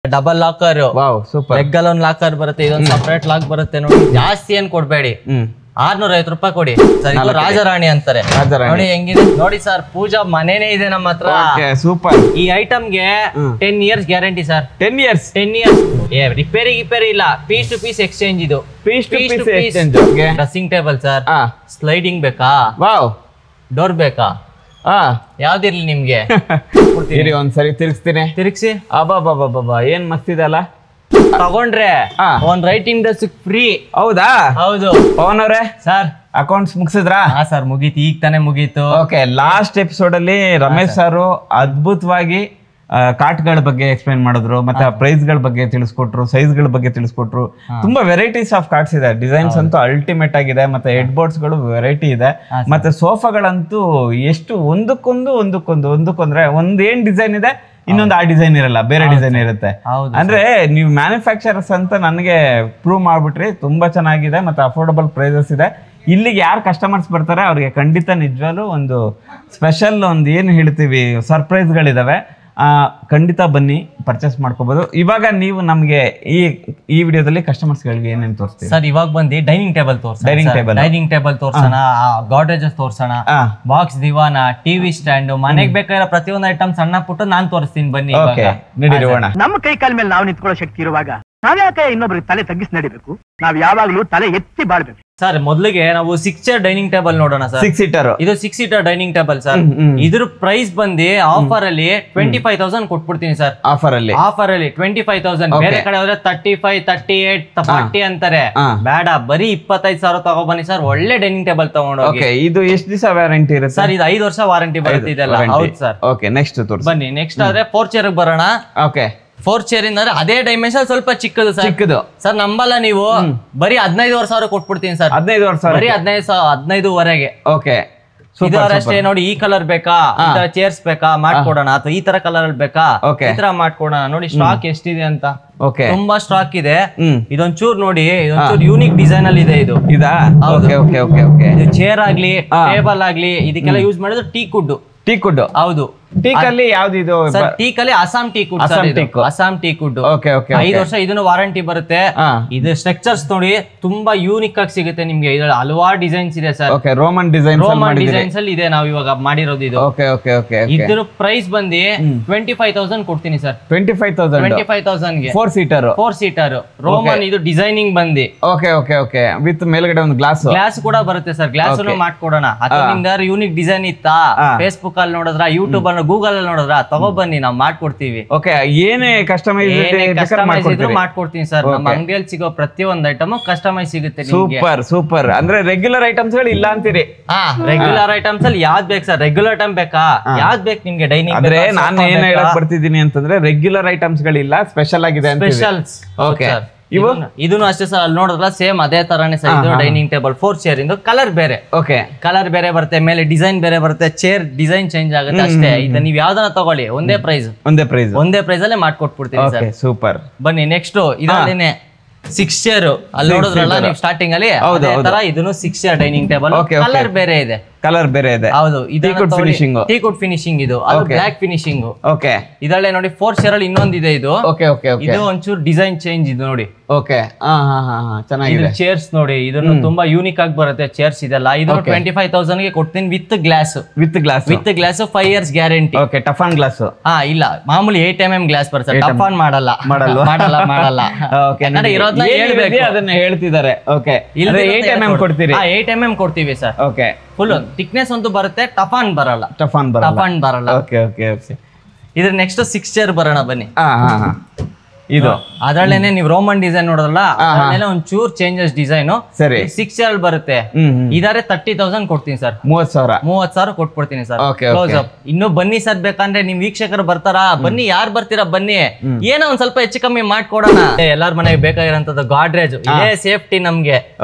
Double locker, leg ಅಲ್ಲಿ ಒಂದು locker ಬರುತ್ತೆ, ಇದೊಂದು ಸಪರೇಟ್ ಲಾಕ್ ಬರುತ್ತೆ ನೋಡಿ. ಜಾಸ್ತಿ ಏನ್ ಕೊಡ್ಬೇಡಿ, 650 ರೂಪಾಯಿ ಕೊಡಿ ಸರ್. ಇದು ರಾಜರಾಣಿ ಅಂತಾರೆ ನೋಡಿ, ಹೆಂಗಿದೆ ನೋಡಿ ಸರ್. ಪೂಜಾ ಮನೇನೆ ಇದೆ ನಮ್ಮ ಹತ್ರ. ಸೂಪರ್. ಈ ಐಟಮ್ಗೆ 10 years guarantee sir. 10 years repair ಇಲ್ಲ, ಪೀಸ್ ಟು ಪೀಸ್ ಎಕ್ಸ್ಚೇಂಜ್. ಇದು ಡ್ರೆಸ್ಸಿಂಗ್ ಟೇಬಲ್ ಸರ್. ಸ್ಲೈಡಿಂಗ್ ಬೇಕಾ, ಡೋರ್ ಬೇಕಾ, ಯಾವ್ದಿರ್ಲಿ ನಿಮ್ಗೆ ಒಂದ್ಸರಿ ತಿರ್ಗಿಸ್ತೀನಿ. ತಿರ್ಗಿಸಿ. ಅಬ್ಬಾ ಏನ್ ಮಸ್ತ್ ಇದೆ ಅಲ್ಲ. ತಗೊಂಡ್ರೆ ಒಂದ್ ರೈಟಿಂಗ್ ಡೆಸ್ಕ್ ಫ್ರೀ. ಹೌದಾ? ಹೌದು. ಪವನ್ ಅವ್ರೆ ಸರ್ ಅಕೌಂಟ್ಸ್ ಮುಗಿಸಿದ್ರಾ? ಸರ್ ಮುಗೀತು, ಈಗ ತಾನೇ ಮುಗೀತು. ಓಕೆ, ಲಾಸ್ಟ್ ಎಪಿಸೋಡ್ ಅಲ್ಲಿ ರಮೇಶ್ ಸರ್ ಅದ್ಭುತವಾಗಿ ಕಾರ್ಟ್ಗಳ ಬಗ್ಗೆ ಎಕ್ಸ್ಪ್ಲೈನ್ ಮಾಡಿದ್ರು, ಮತ್ತೆ ಪ್ರೈಸ್ ಗಳ ಬಗ್ಗೆ ತಿಳಿಸ್ಕೊಟ್ರು, ಸೈಜ್ ಗಳ ಬಗ್ಗೆ ತಿಳಿಸ್ಕೊಟ್ರು. ತುಂಬಾ ವೆರೈಟೀಸ್ ಆಫ್ ಕಾರ್ಟ್ಸ್ ಇದೆ, ಡಿಸೈನ್ಸ್ ಅಂತೂ ಅಲ್ಟಿಮೇಟ್ ಆಗಿದೆ, ಮತ್ತೆ ಹೆಡ್ ಬೋರ್ಡ್ಸ್ ಗಳು ವೆರೈಟಿ ಇದೆ, ಮತ್ತೆ ಸೋಫಾಗಳಂತೂ ಎಷ್ಟು ಒಂದಕ್ಕೊಂದ್ರೆ ಒಂದ್ ಏನ್ ಡಿಸೈನ್ ಇದೆ ಇನ್ನೊಂದು ಆ ಡಿಸೈನ್ ಇರಲ್ಲ, ಬೇರೆ ಡಿಸೈನ್ ಇರುತ್ತೆ. ಅಂದ್ರೆ ನೀವು ಮ್ಯಾನುಫ್ಯಾಕ್ಚರರ್ಸ್ ಅಂತ ನನಗೆ ಪ್ರೂವ್ ಮಾಡ್ಬಿಟ್ರಿ. ತುಂಬಾ ಚೆನ್ನಾಗಿದೆ, ಮತ್ತೆ ಅಫೋರ್ಡಬಲ್ ಪ್ರೈಸಸ್ ಇದೆ. ಇಲ್ಲಿಗೆ ಯಾರು ಕಸ್ಟಮರ್ಸ್ ಬರ್ತಾರೆ ಅವ್ರಿಗೆ ಖಂಡಿತ ನಿಜವಾಗ್ಲೂ ಒಂದು ಸ್ಪೆಷಲ್ ಒಂದು ಏನು ಹೇಳ್ತೀವಿ ಸರ್ಪ್ರೈಸ್ಗಳಿದಾವೆ. ಖಂಡಿತ ಬನ್ನಿ, ಪರ್ಚೇಸ್ ಮಾಡ್ಕೋಬಹುದು. ಇವಾಗ ನೀವು ನಮ್ಗೆ ಈ ವಿಡಿಯೋದಲ್ಲಿ ಕಸ್ಟಮರ್ಸ್ ಗಳಿಗೆ ಏನೇನು ತೋರಿಸ್ತೀವಿ ಸರ್? ಇವಾಗ ಬಂದು ಡೈನಿಂಗ್ ಟೇಬಲ್ ತೋರ್ಸೋಣ, ಗಾಡ್ರೇಜಸ್ ತೋರ್ಸೋಣ, ಬಾಕ್ಸ್ ದಿವಾನ, ಟಿವಿ ಸ್ಟ್ಯಾಂಡ್, ಮನೆಗೆ ಬೇಕಾಗಿರೋ ಪ್ರತಿಯೊಂದು ಐಟಮ್ ಸಣ್ಣ ಪುಟ್ಟ ನಾನ್ ತೋರಿಸ್ತೀನಿ ಬನ್ನಿ. ನಮ್ಮ ಕೈ ಕಾಲ ಮೇಲೆ ನಾವು ನಿಂತ್ಕೊಳ್ಳೋ ಶಕ್ತಿ ಇರುವಾಗ ನಾವ್ಯಾಕೆ ಇನ್ನೊಬ್ರಿಗೆ ತಲೆ ತಗ್ಗಿಸಿ ನಡಿಬೇಕು? ನಾವ್ ಯಾವಾಗ್ಲೂ ತಲೆ ಎತ್ತಿ ಬಾಳ್ಬೇಕು. ಸರ್ ಮೊದಲಿಗೆ ನಾವು 6 ಚೇರ್ ಡೈನಿಂಗ್ ಟೇಬಲ್ ನೋಡೋಣ ಸರ್. 6 ಸೀಟರ್ ಇದು 6 ಸೀಟರ್ ಡೈನಿಂಗ್ ಟೇಬಲ್ ಸರ್. ಇದ್ರ ಪ್ರೈಸ್ ಬಂದು ಆಫರ್ ಅಲ್ಲಿ 25,000 ಕೊಟ್ಬಿಡ್ತೀನಿ ಸರ್. ಆಫರ್ ಅಲ್ಲಿ 25,000. ಬೇರೆ ಕಡೆ ಹೋದ್ರೆ 35, 38, 40 ಅಂತಾರೆ. ಬೇಡ, ಬರೀ 25,000 ತಗೊಬನ್ನಿ ಸರ್. ಒಳ್ಳೆ ಡೈನಿಂಗ್ ಟೇಬಲ್ ತಗೊಂಡೋಗಿ. ಇದು ಎಷ್ಟು ದಿವಸ ವ್ಯಾರಂಟಿ ಇರುತ್ತೆ ಸರ್? ಇದು 5 ವರ್ಷ ವಾರಂಟಿ ಬರುತ್ತೆ ಇದೆಲ್ಲ. ಹೌದು ಸರ್. ನೆಕ್ಸ್ಟ್ ಬನ್ನಿ. ನೆಕ್ಸ್ಟ್ ಆದ್ರೆ 4 ಚೇರ್ ಬರೋಣ. 4 ಚೇರ್ ಇಂದ ಅದೇ ಡೈಮೆನ್ಷನ್ ಸ್ವಲ್ಪ ಚಿಕ್ಕದು ಸರ್. ಸರ್ ನಂಬಲ್ಲ ನೀವು, ಬರೀ 15,000 ಕೊಟ್ಬಿಡ್ತೀನಿ ಸರ್. 15,000 ಬರೀ 15,500 ಓಕೆ. ಅಷ್ಟೇ ನೋಡಿ. ಈ ಕಲರ್ ಬೇಕಾ, ಈ ತರ ಚೇರ್ಸ್ ಬೇಕಾ ಮಾಡ್ಕೊಡೋಣ, ಅಥವಾ ಈ ತರ ಕಲರ್ ಅಲ್ಲಿ ಬೇಕಾ ಈ ತರ ಮಾಡ್ಕೊಡೋಣ. ನೋಡಿ ಸ್ಟಾಕ್ ಎಷ್ಟಿದೆ ಅಂತ. ತುಂಬಾ ಸ್ಟಾಕ್ ಇದೆ. ಇದೊಂಚೂರ್ ನೋಡಿ, ಇದೊಂಚೂರ್ ಯೂನಿಕ್ ಡಿಸೈನ್ ಅಲ್ಲಿ ಇದೆ. ಇದು ಚೇರ್ ಆಗ್ಲಿ ಟೇಬಲ್ ಆಗ್ಲಿ ಇದಕ್ಕೆಲ್ಲ ಯೂಸ್ ಮಾಡಿದ್ರೆ ಟೀಕ್ ವುಡ್. ಹೌದು. ಟೀಕ್ ಅಲ್ಲಿ ಯಾವ್ದು? ಟೀಕ್ ಅಲ್ಲಿ Assam teak wood. Assam teak wood 5 ವರ್ಷ ಇದನ್ನು ವಾರಂಟಿ ಬರುತ್ತೆ. ಇದು ಸ್ಟ್ರಕ್ಚರ್ಸ್ ನೋಡಿ ತುಂಬಾ ಯೂನಿಕ್ ಆಗಿ ಸಿಗುತ್ತೆ ನಿಮ್ಗೆ. ಇದ್ರಲ್ಲಿ ಹಲವಾರು ಡಿಸೈನ್ಸ್ ಇದೆ ಸರ್. ರೋಮನ್ ಡಿಸೈನ್ಸ್ ಅಲ್ಲಿ ಇದೆ ನಾವು ಇವಾಗ ಮಾಡಿರೋದು. ಇದು ಇದ್ರ ಪ್ರೈಸ್ ಬಂದು 25,000 ಕೊಡ್ತೀನಿ ಸರ್. 25,000 ಗೆ 4 ಸೀಟರ್ ರೋಮನ್. ಇದು ಡಿಸೈನಿಂಗ್ ಬಂದು ವಿತ್ ಮೇಲ್ಗಡೆ ಒಂದು ಗ್ಲಾಸ್ ಕೂಡ ಬರುತ್ತೆ ಸರ್. ಗ್ಲಾಸ್ ಮಾಡ್ಕೊಡೋಣ. ಅಥವಾ ನಿಮ್ದಾರು ಯೂನಿಕ್ ಡಿಸೈನ್ ಇತ್ತಾ, ಫೇಸ್ಬುಕ್ ಅಲ್ಲಿ ನೋಡಿದ್ರ, ಯೂಟ್ಯೂಬ್ ಅಲ್ಲಿ, ಗೂಗಲ್ ಅಲ್ಲಿ ನೋಡಿದ್ರ ತಗೊಬನ್ನಿ, ನಾವು ಮಾಡ್ಕೊಡ್ತೀವಿ. ಏನೇ ಕಸ್ಟಮೈಸ್ ಮಾಡ್ಕೊಡ್ತೀನಿ ಸರ್. ನಮ್ಮ ಅಂಗಡಿಯಲ್ಲಿ ಸಿಗೋ ಪ್ರತಿಯೊಂದು ಐಟಮ್ ಕಸ್ಟಮೈಸ್ ಸಿಗುತ್ತೆ. ಸೂಪರ್. ಅಂದ್ರೆ ರೆಗ್ಯುಲರ್ ಐಟಮ್ಸ್ ಗಳು ಇಲ್ಲ ಅಂತೀರಿ? ರೆಗ್ಯುಲರ್ ಐಟಮ್ಸ್ ಅಲ್ಲಿ ಯಾವ್ದು ಬೇಕು ಸರ್? ರೆಗ್ಯುಲರ್ ಐಟಮ್ ಬೇಕಾ? ಯಾವ್ದು ಬೇಕು ನಿಮ್ಗೆ? ಡೈನಿಂಗ್ ಅಂದ್ರೆ ನಾನು ಏನ್ ಹೇಳಕ್ ಬರ್ತಿದ್ದೀನಿ ಅಂತಂದ್ರೆ ರೆಗ್ಯುಲರ್ ಐಟಮ್ಸ್ ಗಳಿಲ್ಲ, ಸ್ಪೆಷಲ್ ಆಗಿದೆ. ಸ್ಪೆಷಲ್ಸ್. ಇದನ್ನು ಅಷ್ಟೇ ಸರ್. ಅಲ್ಲಿ ನೋಡಿದ್ರ ಸೇಮ್ ಅದೇ ತರಾನೇ ಸರ್. ಇದು ಡೈನಿಂಗ್ ಟೇಬಲ್ 4 ಚೇರ್ ಇಂದು ಕಲರ್ ಬೇರೆ. ಕಲರ್ ಬೇರೆ ಬರುತ್ತೆ, ಮೇಲೆ ಡಿಸೈನ್ ಬೇರೆ ಬರುತ್ತೆ, ಚೇರ್ ಡಿಸೈನ್ ಚೇಂಜ್ ಆಗುತ್ತೆ ಅಷ್ಟೇ. ಇದು ನೀವ್ ಯಾವ್ದನ್ನ ತಗೊಳ್ಳಿ, ಒಂದೇ ಪ್ರೈಸ್ ಅಲ್ಲೇ ಮಾಡ್ಕೊಟ್ಬಿಡ್ತೀನಿ ಸರ್. ಸೂಪರ್. ಬನ್ನಿ ನೆಕ್ಸ್ಟ್. ಇದರಲ್ಲೇನೆ 6 ಚೇರ್ ಅಲ್ಲಿ ನೋಡಿದ್ರಲ್ಲ ನೀವು ಸ್ಟಾರ್ಟಿಂಗ್ ಅಲ್ಲಿ, ಅದೇ ತರ ಇದನ್ನು 6 ಚೇರ್ ಡೈನಿಂಗ್ ಟೇಬಲ್. ಕಲರ್ ಬೇರೆ ಇದೆ. ಹೌದು. Teak finishing. ಇದು ಬ್ಲಾಕ್ ಫಿನಿಶಿಂಗ್. ಇದರಲ್ಲೇ ನೋಡಿ 4 ಚೇರ್ ಅಲ್ಲಿ ಇನ್ನೊಂದಿದೆ. ಇದು ಒಂಚೂರು ಡಿಸೈನ್ ಚೇಂಜ್. ಇದು ನೋಡಿ ಚೇರ್ಸ್ ನೋಡಿ, ಇದನ್ನು ತುಂಬಾ ಯೂನಿಕ್ ಆಗಿ ಬರುತ್ತೆ ಚೇರ್ಸ್ ಇದೆಲ್ಲ. ಇದು 25,000 ಗೆ ಕೊಡ್ತೀನಿ with glass. 5 years guarantee. Toughen glass ಇಲ್ಲ, ಮಾಮೂಲಿ 8mm ಗ್ಲಾಸ್ ಬರುತ್ತೆ. ಟಫಾನ್ ಮಾಡಲ್ಲ. ಅದನ್ನ ಹೇಳ್ತಿದ್ದಾರೆ. 8mm ಕೊಡ್ತೀವಿ ಸರ್. ಫುಲ್ ಥಿಕ್ನೆಸ್ ಅಂತೂ ಬರುತ್ತೆ, ಟಫಾನ್ ಬರಲ್ಲ. ಇದ್ರ ನೆಕ್ಸ್ಟ್ 6 ಚೇರ್ ಬರೋಣ ಬನ್ನಿ. ಇದು ಅದ್ರಲ್ಲೇನೆ ನೀವು ರೋಮನ್ ಡಿಸೈನ್ ನೋಡೋದಲ್ಲ, ಅದ್ರಲ್ಲೇನೆ ಒಂಚೂರ್ ಚೇಂಜಸ್ ಡಿಸೈನ್. 6 ಚೇರ್ ಬರುತ್ತೆ. ಇದಾರೆ 30,000 ಕೊಡ್ತೀನಿ ಸರ್. 30,000 ಕೊಟ್ಬಿಡ್ತೀನಿ ಸರ್. Close up. ಇನ್ನು ಬನ್ನಿ ಸರ್, ಬೇಕಂದ್ರೆ ನಿಮ್ ವೀಕ್ಷಕರು ಬರ್ತಾರಾ? ಬನ್ನಿ, ಯಾರು ಬರ್ತೀರಾ ಬನ್ನಿ, ಏನೋ ಒಂದ್ ಸ್ವಲ್ಪ ಹೆಚ್ಚು ಕಮ್ಮಿ ಮಾಡ್ಕೊಡೋಣ. ಎಲ್ಲಾರ ಮನೆಗೆ ಬೇಕಾಗಿರೋಂಥದ್ದು ಗಾಡ್ರೇಜ್. ಇದೇ ಸೇಫ್ಟಿ ನಮ್ಗೆ.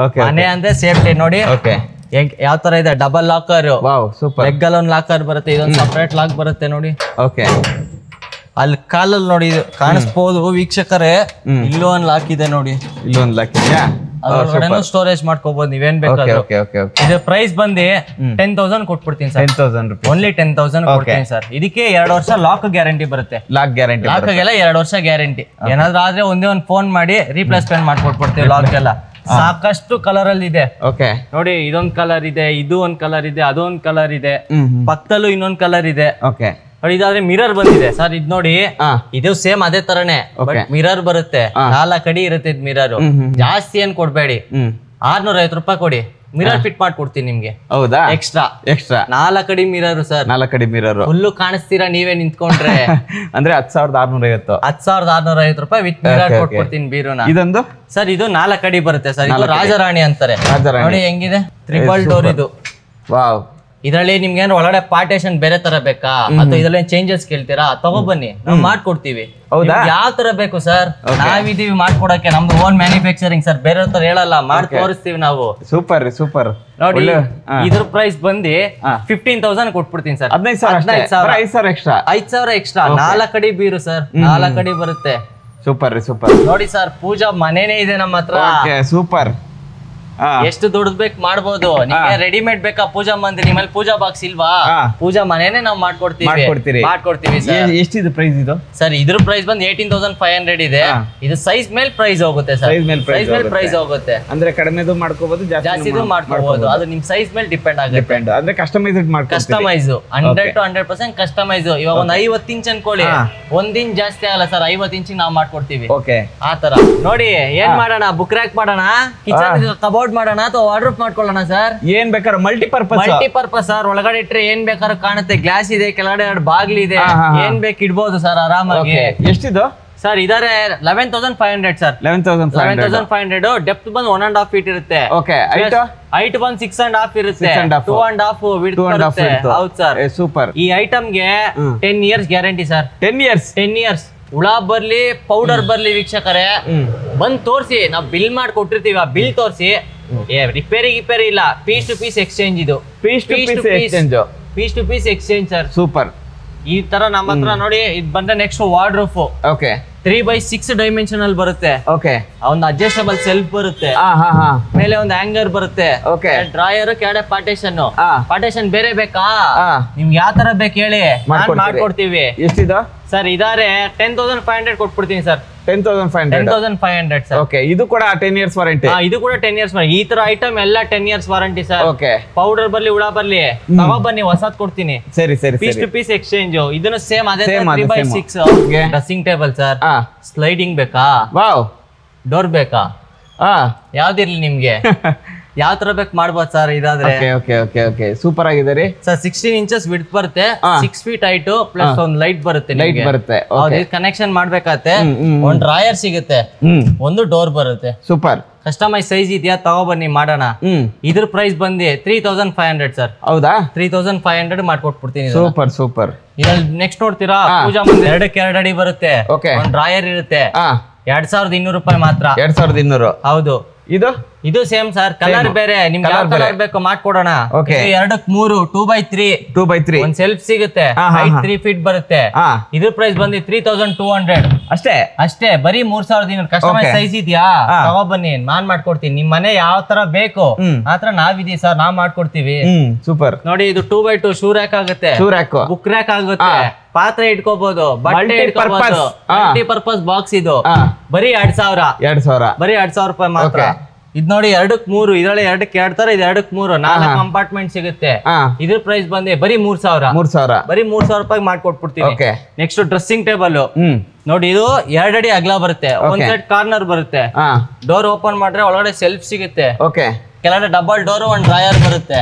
ಮನೆ ಅಂದ್ರೆ ಸೇಫ್ಟಿ ನೋಡಿ ಯಾವ ತರ ಇದೆ. ಡಬಲ್ ಲಾಕರ್, ಲೆಗ್ ಅಲ್ಲಿ ಒಂದು ಲಾಕರ್ ಬರುತ್ತೆ, ಇದೊಂದು ಸಪರೇಟ್ ಲಾಕ್ ಬರುತ್ತೆ ನೋಡಿ. ಅಲ್ಲಿ ಕಾಲಲ್ಲಿ ನೋಡಿ ಕಾಣಿಸ್ಬೋದು ವೀಕ್ಷಕರೇ. ಇಲ್ಲೂ ಒಂದು ಲಾಕ್ ಇದೆ ನೋಡಿ. ಇಲ್ಲೊಂದು ಲಾಕ್ ಇದೆಯಾ? ಅದ್ರೊಳಗಡೆ ಸ್ಟೋರೇಜ್ ಮಾಡ್ಕೋಬಹುದು ನೀವೇನ್ ಬೇಕಾದ್ರೂ. ಇದು ಪ್ರೈಸ್ ಬಂದು 10,000 ಕೊಟ್ಬಿಡ್ತೀನಿ ಸರ್. 10,000 rupees. ಓನ್ಲಿ 10,000 ಕೊಡ್ತೀನಿ ಸರ್. ಇದಕ್ಕೆ 2 ವರ್ಷ ಲಾಕ್ ಗ್ಯಾರಂಟಿ ಬರುತ್ತೆ. ಲಾಕ್ ಗ್ಯಾರಂಟಿ, ಲಾಕ್ಗೆಲ್ಲ 2 ವರ್ಷ ಗ್ಯಾರಂಟಿ. ಏನಾದ್ರೂ ಆದ್ರೆ ಒಂದೇ ಒಂದು ಫೋನ್ ಮಾಡಿ ರೀಪ್ಲೇಸ್ಮೆಂಟ್ ಮಾಡ್ಕೊಟ್ಬಿಡ್ತೀವಿ ಲಾಕ್ ಎಲ್ಲ. ಸಾಕಷ್ಟು ಕಲರ್ ಅಲ್ಲಿ ಇದೆ ನೋಡಿ. ಇದೊಂದ್ ಕಲರ್ ಇದೆ, ಇದು ಒಂದ್ ಕಲರ್ ಇದೆ, ಅದೊಂದ್ ಕಲರ್ ಇದೆ, ಪಕ್ಕದಲ್ಲೂ ಇನ್ನೊಂದ್ ಕಲರ್ ಇದೆ. ಇದಾದ್ರೆ ಮಿರರ್ ಬಂದಿದೆ ಸರ್. ಇದ್ ನೋಡಿ, ಇದು ಸೇಮ್ ಅದೇ ತರನೇ, ಬಟ್ ಮಿರರ್ ಬರುತ್ತೆ. 4 ಅಡಿ ಇರುತ್ತೆ ಮಿರರ್. ಜಾಸ್ತಿ ಏನ್ ಕೊಡ್ಬೇಡಿ, 650 ರೂಪಾಯಿ ಕೊಡಿ, ಮಿರರ್ ಫಿಟ್ ಮಾಡ್ಕೊಡ್ತೀನಿ ನಿಮ್ಗೆ. ಹೌದಾ? ಎಕ್ಸ್ಟ್ರಾ 4 ಅಡಿ ಮಿರರ್ ಸರ್. 4 ಅಡಿ ಮಿರರ್ ಫುಲ್ಲು ಕಾಣಿಸ್ತೀರಾ ನೀವೇ ನಿಂತ್ಕೊಂಡ್ರೆ. ಅಂದ್ರೆ 10,650. 10,650 ರೂಪಾಯಿ ವಿತ್ ಮಿರರ್ ಕೊಟ್ಕೊಡ್ತೀನಿ ಬೀರುನ. ಇದೊಂದು ಸರ್ ಇದು 4 ಅಡಿ ಬರುತ್ತೆ ಸರ್. ಇದು ರಾಜರಾಣಿ ಅಂತಾರೆ ನೋಡಿ, ಹೆಂಗಿದೆ 3 ಡೋರ್ ಇದು. ವಾವ್. ಇದ್ರಲ್ಲಿ ನಿಮ್ಗೆ ಏನಾದ್ರು ಒಳಗಡೆ ಪಾರ್ಟೇಷನ್ ಬೇರೆ ತರ ಬೇಕಾ ಅಥವಾ ಇದ್ರಲ್ಲಿ ಚೇಂಜಸ್ ಕೇಳ್ತೀರಾ, ತಗೊಬನ್ನಿ, ನಾವು ಮಾಡ್ಕೊಡ್ತೀವಿ. ಯಾವ ತರ ಬೇಕು ಸರ್, ನಾವಿದೀವಿ ಮಾಡ್ಕೊಡಕ್ಕೆ. ನಮ್ದು ಓನ್ ಮ್ಯಾನುಫ್ಯಾಕ್ಚರಿಂಗ್ ಸರ್, ಬೇರೆ ತರ ಹೇಳಲ್ಲ, ಮಾಡಿ ತೋರಿಸ್ತೀವಿ ನಾವು. Super super. ನೋಡಿ ಇದ್ರ ಪ್ರೈಸ್ ಬಂದು 15,000 ಕೊಟ್ಬಿಡ್ತೀನಿ ಸರ್. 15,000 ಎಕ್ಸ್ಟ್ರಾ. 5,000 ಎಕ್ಸ್ಟ್ರಾ. 4 ಅಡಿ ಬೀರು ಸರ್, 4 ಅಡಿ ಬರುತ್ತೆ. Super super. ನೋಡಿ ಸರ್, ಪೂಜಾ ಮನೇನೆ ಇದೆ ನಮ್ಮ ಹತ್ರ. ಸೂಪರ್. ಎಷ್ಟು ದುಡ್ಡು ಬೇಕು ಮಾಡ್ಬೋದು. ನಿಮ್ಗೆ ರೆಡಿಮೇಡ್ ಬೇಕಾ ಪೂಜಾ ಮಂದಿ, ನಿಮ್ಮಲ್ಲಿ ಪೂಜಾ ಬಾಕ್ಸ್ ಇಲ್ವಾ, ಪೂಜಾ ಮನೇನೆ ನಾವು ಮಾಡ್ಕೊಡ್ತೀವಿ ಸರ್. ಎಷ್ಟಿದೆ ಪ್ರೈಸ್ ಇದು ಸರ್? ಇದ್ರ ಪ್ರೈಸ್ ಬಂದು 18,500 ಇದೆ. ಇದು ಸೈಜ್ ಮೇಲೆ ಪ್ರೈಸ್ ಹೋಗುತ್ತೆ ಸರ್. ಸೈಜ್ ಮೇಲೆ ಪ್ರೈಸ್ ಹೋಗುತ್ತೆ. ಅಂದ್ರೆ ಕಡಿಮೆದು ಮಾಡ್ಕೋಬಹುದು, ಜಾಸ್ತಿದು ಮಾಡ್ಕೋಬಹುದು. ಅದು ನಿಮ್ ಸೈಜ್ ಮೇಲೆ ಡಿಪೆಂಡ್ ಆಗುತ್ತೆ. ಅಂದ್ರೆ ಕಸ್ಟಮೈಸ್ 100 to 100% ಕಸ್ಟಮೈಸ್. ಇವಾಗ ಒಂದು 50 ಇಂಚ್ ಅನ್ಕೊಳ್ಳಿ, 1 ಇಂಚ್ ಜಾಸ್ತಿ ಆಗಲ್ಲ ಸರ್, 50 ಇಂಚಿಗೆ ನಾವು ಮಾಡ್ಕೊಡ್ತೀವಿ. ಆ ತರ ನೋಡಿ. ಏನ್ ಮಾಡೋಣ, ಬುಕ್ ರ್ಯಾಕ್ ಮಾಡೋಣ, ಕಿಚನ್ ಕಬೋರ್ಡ್ ಮಾಡೋಣ ಅಥವಾ ವಾರ್ಡ್ರೋಬ್ ಮಾಡ್ಕೊಳ್ಳೋಣ ಸರ್? ಏನ್ ಬೇಕಾದ್ರೆ ಮಲ್ಟಿಪರ್ಪಸ್ ಸರ್. ಒಳಗಡೆ ಇಟ್ರೆ ಏನ್ ಬೇಕಾದ್ರೂ ಕಾಣುತ್ತೆ. ಗ್ಲಾಸ್ ಇದೆ, ಕೆಳಗಡೆ 2 ಬಾಗ್ಲಿ ಇದೆ, ಏನ್ ಬೇಕು ಇಡ್ಬೋದು ಸರ್ ಆರಾಮಾಗಿ. ಎಷ್ಟಿದು ಸರ್? ಇದಾರೆ 11,500 ಸರ್. 11,500. ಡೆಪ್ತ್ ಬಂದು 1.5 feet ಇರುತ್ತೆ. ಹೈಟ್ ಬಂದು 6.5 ಇರುತ್ತೆ. 2.5 ವಿಡ್ತ್ ಬರುತ್ತೆ. ಹೌದು ಸರ್, ಸೂಪರ್. ಈ ಐಟಮ್ಗೆ 10 years ಗ್ಯಾರಂಟಿ ಸರ್. 10 years. ಹುಳ ಬರ್ಲಿ ಪೌಡರ್ ಬರ್ಲಿ ವೀಕ್ಷಕರೇ, ಬಂದ್ ತೋರ್ಸಿ, ನಾವು ಬಿಲ್ ಮಾಡಿ ಕೊಟ್ಟಿರ್ತೀವಿ. ಆ ಬಿಲ್ ತೋರ್ಸಿ, ರಿಪೇರಿ ಇಲ್ಲ, ಪೀಸ್ ಟು ಪೀಸ್ ಎಕ್ಸ್ಚೇಂಜ್. ಇದು piece to piece exchange sir. Super. ಈ ತರ ನಮ್ಮ ಹತ್ರ ನೋಡಿ. ಇದು ಬಂದ್ರೆ ನೆಕ್ಸ್ಟ್ ವಾರ್ಡ್ರೋಬ್. 3x6 ಡೈಮೆನ್ಷನ್ ಅಲ್ಲಿ ಬರುತ್ತೆ. ಒಂದು ಅಡ್ಜಸ್ಟಬಲ್ ಸೆಲ್ಫ್ ಬರುತ್ತೆ, ಮೇಲೆ ಒಂದು ಹ್ಯಾಂಗರ್ ಬರುತ್ತೆ, ಡ್ರಾಯರ್, ಕೆಳಗಡೆ ಪಾರ್ಟೇಷನ್ ಬೇರೆ ಬೇಕಾ, ನಿಮ್ಗೆ ಯಾವ ತರ ಬೇಕು ಹೇಳಿ, ಮಾಡ್ಕೊಡ್ತೀವಿ. ಎಷ್ಟಿದೆ ಸರ್? ಇದಾರೆ 10,500 ಕೊಟ್ಬಿಡ್ತೀನಿ ಸರ್. 10,500 ಸರ್. ಇದು ಕೂಡ 10 years ವಾರಂಟಿ. ಇದು ಕೂಡ 10 years ವಾರಂಟಿ. ಈ ತರ ಐಟಮ್ ಎಲ್ಲ 10 years ವಾರಂಟಿ ಸರ್. ಪೌಡರ್ ಬರ್ಲಿ ಹುಳ ಬರ್ಲಿ ಬನ್ನಿ, ಹೊಸದ್ ಕೊಡ್ತೀನಿ. Piece to piece exchange. ಇದನ್ನು ಸೇಮ್ ಅದೇ 3x6 dressing table sir. Sliding ಬೇಕಾ, ಡೋರ್ ಬೇಕಾ, ಯಾವ್ದಿರ್ಲಿ ನಿಮ್ಗೆ ಯಾವ ತರ ಬೇಕು ಮಾಡ್ಬೋದು ಸರ್. ಇದಾದ್ರೆ ಸೂಪರ್ ಆಗಿದೆ ಸರ್. 16 inches ವಿಡ್ತ್ ಬರುತ್ತೆ, 6 feet ಹೈಟ್, ಪ್ಲಸ್ ಒಂದು ಲೈಟ್ ಬರುತ್ತೆ. ಕನೆಕ್ಷನ್ ಮಾಡ್ಬೇಕಾಗತ್ತೆ. ಒಂದು ಡ್ರಾಯರ್ ಸಿಗುತ್ತೆ, ಒಂದು ಡೋರ್ ಬರುತ್ತೆ. ಸೂಪರ್. ಕಸ್ಟಮೈಸ್ ಸೈಜ್ ಇದೆಯಾ, ತಗೋಬನ್ನಿ ಮಾಡೋಣ. ಇದ್ರ ಪ್ರೈಸ್ ಬಂದು 3,500 ಸರ್. ಹೌದಾ? 3,500 ಮಾಡ್ಕೊಟ್ಬಿಡ್ತೀನಿ. ಸೂಪರ್. ಇದ್ರಲ್ಲಿ ನೆಕ್ಸ್ಟ್ ನೋಡ್ತೀರಾ, ಪೂಜಾ ಮಂದಿರ 2 ಅಡಿ ಬರುತ್ತೆ, ಒಂದು ಡ್ರಾಯರ್ ಇರುತ್ತೆ. 2,200 ರೂಪಾಯಿ ಮಾತ್ರ. 2,200. ಹೌದು. ಇದು ಸೇಮ್ ಸರ್. ಕಲರ್ ಬೇರೆ, ನಿಮ್ಗೆ ಯಾವ ಕಲರ್ ಬೇಕು ಮಾಡ್ಕೊಡೋಣ. 2x3 2x3 ಒಂದ್ ಸೆಲ್ಫ್ ಸಿಗುತ್ತೆ. 3 feet ಬರುತ್ತೆ. ಇದ್ರ ಪ್ರೈಸ್ ಬಂದು 3,200 ಅಷ್ಟೇ. ಬರೀ 3,200. ಕಸ್ಟಮೈಸ್ ಸೈಜ್ ಇದೆಯಾ, ತಗೋಬನ್ನಿ, ನಾನ್ ಮಾಡ್ಕೊಡ್ತೀನಿ. ನಿಮ್ ಮನೆ ಯಾವ ತರ ಬೇಕು ಆತರ ನಾವಿದೀವಿ ಸರ್, ನಾವ್ ಮಾಡ್ಕೊಡ್ತೀವಿ. ಸೂಪರ್. ನೋಡಿ, ಇದು 2x2 ಶೂ ರ್ಯಾಕ್ ಆಗುತ್ತೆ, ಬುಕ್ ರ್ಯಾಕ್ ಆಗುತ್ತೆ, ಪಾತ್ರೆ ಇಟ್ಕೋಬಹುದು, ಬಟ್ಟೆ ಇಟ್ಕೋಬಹುದು, ಮಲ್ಟಿಪರ್ಪಸ್ ಬಾಕ್ಸ್. ಇದು ಬರೀ 2,000. ಬರೀ 2,000 ರೂಪಾಯಿ ಮಾತ್ರ. ಇದ್ ನೋಡಿ 2x3. ಇದ್ರಲ್ಲಿ 2ಕ್ಕೆ 2 ತರ, ಇದು 2x3 4 ಕಂಪಾರ್ಟ್ಮೆಂಟ್ ಸಿಗುತ್ತೆ. ಇದ್ರ ಪ್ರೈಸ್ ಬಂದೆ ಬರೀ 3,000. ಬರೀ 3,000 ರೂಪಾಯಿ ಮಾಡ್ಕೊಟ್ಬಿಡ್ತೀವಿ. ನೆಕ್ಸ್ಟ್ ಡ್ರೆಸ್ಸಿಂಗ್ ಟೇಬಲ್ ನೋಡಿ. ಇದು 2 ಅಡಿ ಅಗಲ ಬರುತ್ತೆ, ಒಂದ್ ಸೈಡ್ ಕಾರ್ನರ್ ಬರುತ್ತೆ. ಡೋರ್ ಓಪನ್ ಮಾಡ್ರೆ ಒಳಗಡೆ ಸೆಲ್ಫ್ ಸಿಗುತ್ತೆ, ಕೆಳಗಡೆ ಡಬಲ್ ಡೋರ್, ಒಂದ್ ಡ್ರಾಯರ್ ಬರುತ್ತೆ.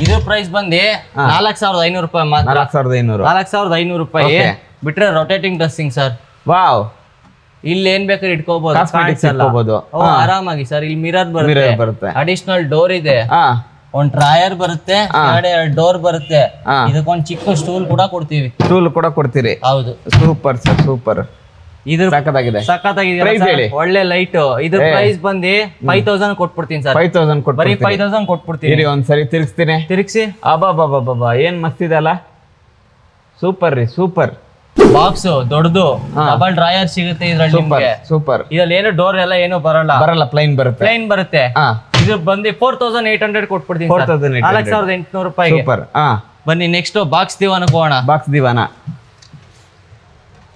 ಇದ್ರ ಪ್ರೈಸ್ ಬಂದು 4,500 ರೂಪಾಯಿ ಮಾತ್ರ. 4,500 ರೂಪಾಯಿ ಬಿಟ್ರೆ ರೊಟೇಟಿಂಗ್ ಡ್ರೆಸ್ಸಿಂಗ್ ಸರ್. ವಾವ್. ಇಲ್ಲಿ ಏನ್ ಬೇಕಾದ್ರೆ ಇಟ್ಕೋಬಹುದು ಆರಾಮಾಗಿ ಸರ್. ಇಲ್ಲಿ ಮಿರರ್ ಬರುತ್ತೆ, ಅಡಿಷನಲ್ ಡೋರ್ ಇದೆ, ಒಂದ್ ಡ್ರಾಯರ್ ಬರುತ್ತೆ, 2 ಡೋರ್ ಬರುತ್ತೆ. ಇದಕ್ಕೊಂದ್ ಚಿಕ್ಕ ಸ್ಟೂಲ್ ಕೂಡ ಕೊಡ್ತೀವಿ. ಹೌದು. Super sir, super. ಇದ್ರ ಸಖತ್ತಾಗಿದೆ, ಒಳ್ಳೆ ಲೈಟ್. ಇದ್ರ ಪ್ರೈಸ್ ಬಂದು 5,000 ಕೊಟ್ಬಿಡ್ತೀನಿ ಸರ್. 5,000 ಬರೀ 5,000 ಕೊಟ್ಬಿಡ್ತೀನಿ. ಒಂದ್ಸರಿ ತಿರ್ಗಿಸಿ. ಅಬ್ಬಾ, ಏನ್ ಮಸ್ತ್ ಇದೆ ಅಲ್ಲ. ಸೂಪರ್. ಬಾಕ್ಸ್ ದೊಡ್ಡದು ಡಬಲ್ ಡ್ರಾಯರ್ ಸಿಗುತ್ತೆ ಇದ್ರಲ್ಲಿ ನಿಮ್ಗೆ. ಸೂಪರ್. ಇದ್ರಲ್ಲಿ ಏನು ಡೋರ್ ಎಲ್ಲ ಏನು ಬರಲ್ಲ, ಪ್ಲೈನ್ ಬರುತ್ತೆ. ಪ್ಲೈನ್ ಬರುತ್ತೆ. ಇದು ಬಂದು 4800 ಕೊಟ್ಬಿಡ್ತೀನಿ, 4800 ರೂಪಾಯಿಗೆ. ಬನ್ನಿ ನೆಕ್ಸ್ಟ್ ಬಾಕ್ಸ್ ದಿವಾನ ಹೋಗೋಣ. ಬಾಕ್ಸ್ ದಿವಾನ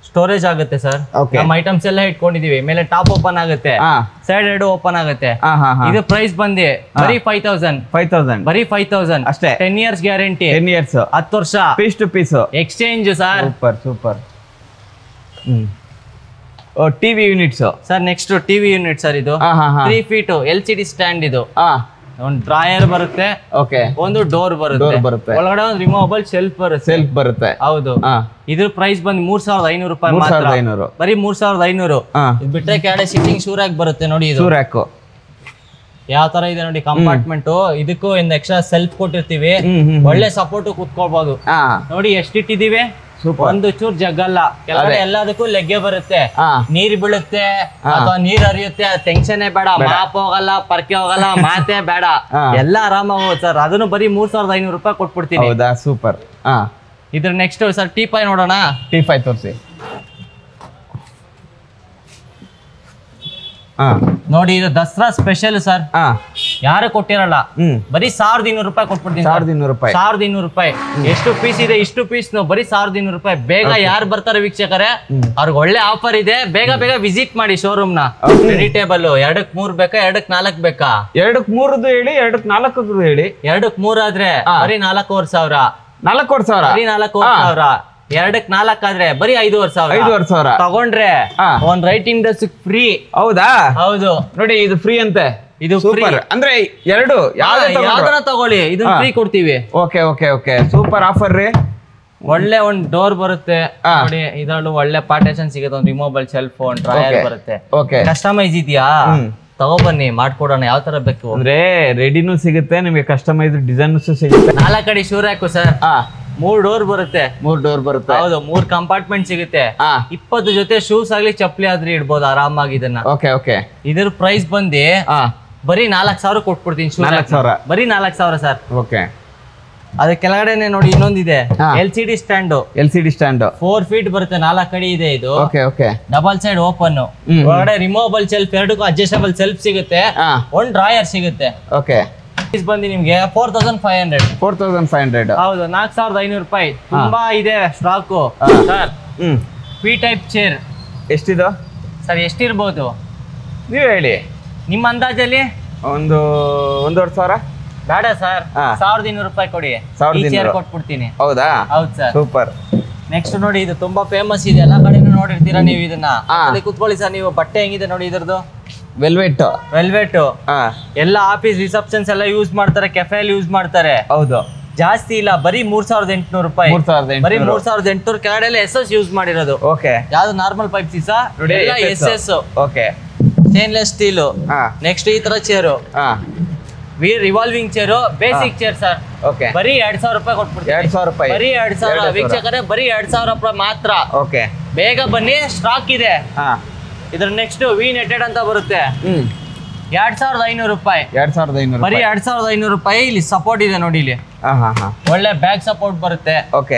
ಸ್ಟೋರೇಜ್ ಆಗುತ್ತೆ ಸರ್. ನಮ್ಮ ಐಟಮ್ಸ್ ಎಲ್ಲ ಇಟ್ಕೊಂಡಿದೀವಿ. ಮೇಲೆ ಟಾಪ್ ಓಪನ್ ಆಗುತ್ತೆ, ಸೈಡ್ 2 ಓಪನ್ ಆಗುತ್ತೆ. ಇದು ಪ್ರೈಸ್ ಬಂದಿ ಬರೀ 5000 ಬರೀ 5000 ಅಷ್ಟೇ. 10 years ಗ್ಯಾರಂಟಿ, 10 years 10 ವರ್ಷ piece to piece exchange sir. Super. TV units sir. Next TV unit sir. ಇದು 3 feet LCD ಸ್ಟ್ಯಾಂಡ್. ಇದು ಒಂದು ಡ್ರಾಯರ್ ಬರುತ್ತೆ, ಒಂದು ಡೋರ್ ಬರುತ್ತೆ, ಒಳಗಡೆ ಒಂದು ರಿಮೂವಬಲ್ ಶೆಲ್ಫ್ ಬರುತ್ತೆ. ಹೌದು. ಇದ್ರ ಪ್ರೈಸ್ ಬಂದು 3500 ರೂಪಾಯಿ ಮಾತ್ರ, ಬರೀ 3500. ಇದು ಬಿಟ್ರೆ ಕೆಳಗಡೆ ಸಿಟ್ಟಿಂಗ್ ಶೂ ರ್ಯಾಕ್ ಬರುತ್ತೆ ನೋಡಿ. ಇದು ಶೂ ರ್ಯಾಕ್ ಯಾವ ತರ ಇದೆ ನೋಡಿ, ಕಂಪಾರ್ಟ್ಮೆಂಟ್. ಇದಕ್ಕೂ ಒಂದು ಎಕ್ಸ್ಟ್ರಾ ಸೆಲ್ಫ್ ಕೊಟ್ಟಿರ್ತೀವಿ, ಒಳ್ಳೆ ಸಪೋರ್ಟ್ ಕುತ್ಕೊಳ್ಬಹುದು ನೋಡಿ. ಎಷ್ಟಿಟ್ಟಿದೀವಿ, ಒಂದು ಚೂರ್ ಜಗ್ಗಲ್ಲ. ಕೆಳಗಡೆ ಎಲ್ಲದಕ್ಕೂ ಲೆಗ್ಗೆ ಬರುತ್ತೆ, ನೀರ್ ಬೀಳುತ್ತೆ ಅಥವಾ ನೀರ್ ಹರಿಯುತ್ತೆ, ಟೆನ್ಷನ್ ಬೇಡ. ಮಾಪ್ ಹೋಗಲ್ಲ, ಪರ್ಕೆ ಹೋಗಲ್ಲ, ಮಾತೆ ಬೇಡ, ಎಲ್ಲ ಆರಾಮಾಗಿ ಹೋಗುತ್ತೆ ಸರ್. ಅದನ್ನು ಬರೀ 3500 ರೂಪಾಯಿ ಕೊಟ್ಬಿಡ್ತೀನಿ. ಹೌದಾ, ಸೂಪರ್. ಇದ್ರ ನೆಕ್ಸ್ಟ್ ಸರ್ ಟೀಪಾಯ್ ನೋಡೋಣ. ಟೀಪಾಯ್ ತೋರಿಸಿ ನೋಡಿ. ಇದು ದಸರಾ ಸ್ಪೆಷಲ್ ಸರ್, ಯಾರು ಕೊಟ್ಟಿರಲ್ಲ. ಬರೀ 1200 ರೂಪಾಯಿ ಕೊಟ್ಬಿಡ್ತೀನಿ. 1200 ರೂಪಾಯಿ. ಎಷ್ಟು ಪೀಸ್ ಇದೆ, ಇಷ್ಟು ಪೀಸ್ ಬರೀ 1200 ರೂಪಾಯಿ. ಬೇಗ ಯಾರು ಬರ್ತಾರೆ ವೀಕ್ಷಕರೇ, ಅವ್ರಿಗೆ ಒಳ್ಳೆ ಆಫರ್ ಇದೆ. ಬೇಗ ಬೇಗ ವಿಸಿಟ್ ಮಾಡಿ ಶೋರೂಮ್ ನ. ವೆಜಿಟೇಬಲ್ 2ಕ್ಕೆ 3 ಬೇಕಾ, 2ಕ್ಕೆ 4 ಬೇಕಾ? 2ಕ್ಕೆ 3 ಹೇಳಿ, 2ಕ್ಕೆ 4 ಹೇಳಿ. 2ಕ್ಕೆ 3 ಆದ್ರೆ ಬರೀ 4500. 4500 ಬರೀ 4500. 2ಕ್ಕೆ 4 ಆದ್ರೆ ಬರೀ 5500 ತಗೊಂಡ್ರೆ ಒಂದ್ ರೈಟಿಂಗ್ ಡೆಸ್ಕ್ ಫ್ರೀ. ಹೌದಾ? ಹೌದು ನೋಡಿ, ಇದು ಫ್ರೀ ಅಂತೆ. ಇದು ಸೂಪರ್. ಅಂದ್ರೆ ಎರಡು ಯಾವ್ದನ್ನ ತಗೊಳ್ಳಿ, ಇದು ಫ್ರೀ ಕೊಡ್ತೀವಿ. ಓಕೆ ಸೂಪರ್ ಆಫರ್ ರೀ. ಒಳ್ಳೆ ಒಂದ್ ಡೋರ್ ಬರುತ್ತೆ ನೋಡಿ. ಇದ್ರಲ್ಲೂ ಒಳ್ಳೆ ಪಾರ್ಟೇಷನ್ ಸಿಗುತ್ತೆ. ಒಂದು ರಿಮೂವಬಲ್ ಶೆಲ್ಫ್, ಒಂದು ಡ್ರಾಯರ್ ಬರುತ್ತೆ. ಕಸ್ಟಮೈಸ್ ಇದೆಯಾ, ತಗೊಬನ್ನಿ, ಮಾಡ್ಕೊಡೋಣ. ಯಾವ ತರ ಬೇಕು ಅಂದ್ರೆ ರೆಡಿನೂ ಸಿಗುತ್ತೆ ನಿಮಗೆ, ಕಸ್ಟಮೈಸ್ ಡಿಸೈನ್ ಸಿಗುತ್ತೆ. 4 ಕಡೆ ಶೂ ರ್ಯಾಕ್ ಸರ್. 3 ಡೋರ್ ಬರುತ್ತೆ. 3 ಡೋರ್ ಬರುತ್ತೆ. ಹೌದು, 3 ಕಂಪಾರ್ಟ್ಮೆಂಟ್ ಸಿಗುತ್ತೆ. 20 ಜೊತೆ ಶೂಸ್ ಆಗ್ಲಿ ಚಪ್ಪಲಿ ಆದ್ರೆ ಇಡ್ಬೋದು ಆರಾಮಾಗಿ ಇದನ್ನ. ಇದ್ರ ಪ್ರೈಸ್ ಬಂದು ಬರೀ 4000 ಕೊಟ್ಬಿಡ್ತೀನಿ. 4000 ಬರೀ 4000 ಸರ್. ಅದ್ರ ಕೆಳಗಡೆನೆ ನೋಡಿ ಇನ್ನೊಂದಿದೆ, LCD ಸ್ಟ್ಯಾಂಡ್. 4 feet ಬರುತ್ತೆ, 4 ಅಡಿ ಇದೆ ಇದು. ಡಬಲ್ ಸೈಡ್ ಓಪನ್, ಒಳಗಡೆ ರಿಮೂವಬಲ್ ಸೆಲ್ಫ್, 2ಕ್ಕೂ ಅಡ್ಜಸ್ಟಬಲ್ ಸೆಲ್ಫ್ ಸಿಗುತ್ತೆ, ಒಂದು ಡ್ರಾಯರ್ ಸಿಗುತ್ತೆ. ಬಂದು ನಿಮ್ಗೆ 4500. ಹೌದು, 4500 ರೂಪಾಯಿ. ತುಂಬಾ ಇದೆ stock sir. P type chair ಎಷ್ಟಿದೆ ಸರ್? ಎಷ್ಟಿರ್ಬೋದು ನೀವು ಹೇಳಿ, ನಿಮ್ಮ ಅಂದಾಜಲ್ಲಿ? ಒಂದು 1500 ಬೇಡ ಸರ್, 1200 ರೂಪಾಯಿ ಕೊಡಿ, ಚೇರ್ ಕೊಟ್ಬಿಡ್ತೀನಿ. ಹೌದಾ? ಹೌದು ಸರ್. ಸೂಪರ್. ನೆಕ್ಸ್ಟ್ ನೋಡಿ, ಇದು ತುಂಬಾ ಫೇಮಸ್ ಇದೆ, ಎಲ್ಲಾ ಕಡೆನೂ ನೋಡಿರ್ತೀರಾ ನೀವು ಇದನ್ನ. ಕುತ್ಕೊಳ್ಳಿ ಸರ್. ನೀವು ಬಟ್ಟೆ ಹೆಂಗಿದೆ ನೋಡಿ ಇದ್ರದ್ದು, ವೆಲ್ವೆಟ್. ಎಲ್ಲ ಆಫೀಸ್ ರಿಸೆಪ್ಷನ್ಸ್ ಎಲ್ಲ ಯೂಸ್ ಮಾಡ್ತಾರೆ, ಕೆಫೆಯಲ್ಲಿ ಯೂಸ್ ಮಾಡ್ತಾರೆ. ಹೌದು, ಜಾಸ್ತಿ ಇಲ್ಲ, ಬರೀ 3800 ರೂಪಾಯಿ. ಬರೀ 3800. ಕೆಳಗಡೆ SS ಯೂಸ್ ಮಾಡಿರೋದು. ಯಾವ್ದು ನಾರ್ಮಲ್ ಪೈಪ್ ಸೀಸಾ ಎಲ್ಲ SS. Stainless steel. ನೆಕ್ಸ್ಟ್ ಈ ತರ chair, revolving chair, basic chair sir. ಬರೀ 2000 ರೂಪಾಯಿ ಕೊಟ್ಬಿಡ್ತೀವಿ. 2000 ರೂಪಾಯಿ. ಬರೀ 2000 ವೀಕ್ಷಕರೇ, ಬರೀ 2000 ರೂಪಾಯಿ ಮಾತ್ರ. ಬೇಗ ಬನ್ನಿ, ಸ್ಟಾಕ್ ಇದೆ. ಇದ್ರ ನೆಕ್ಸ್ಟ್ ವಿ ನೆಟೆಡ್ ಅಂತ ಬರುತ್ತೆ. 2500 ರೂಪಾಯಿ. 2500 ಬರೀ 2500 ರೂಪಾಯಿ. ಇಲ್ಲಿ ಸಪೋರ್ಟ್ ಇದೆ ನೋಡಿ, ಇಲ್ಲಿ ಒಳ್ಳೆ ಬ್ಯಾಕ್ ಸಪೋರ್ಟ್ ಬರುತ್ತೆ.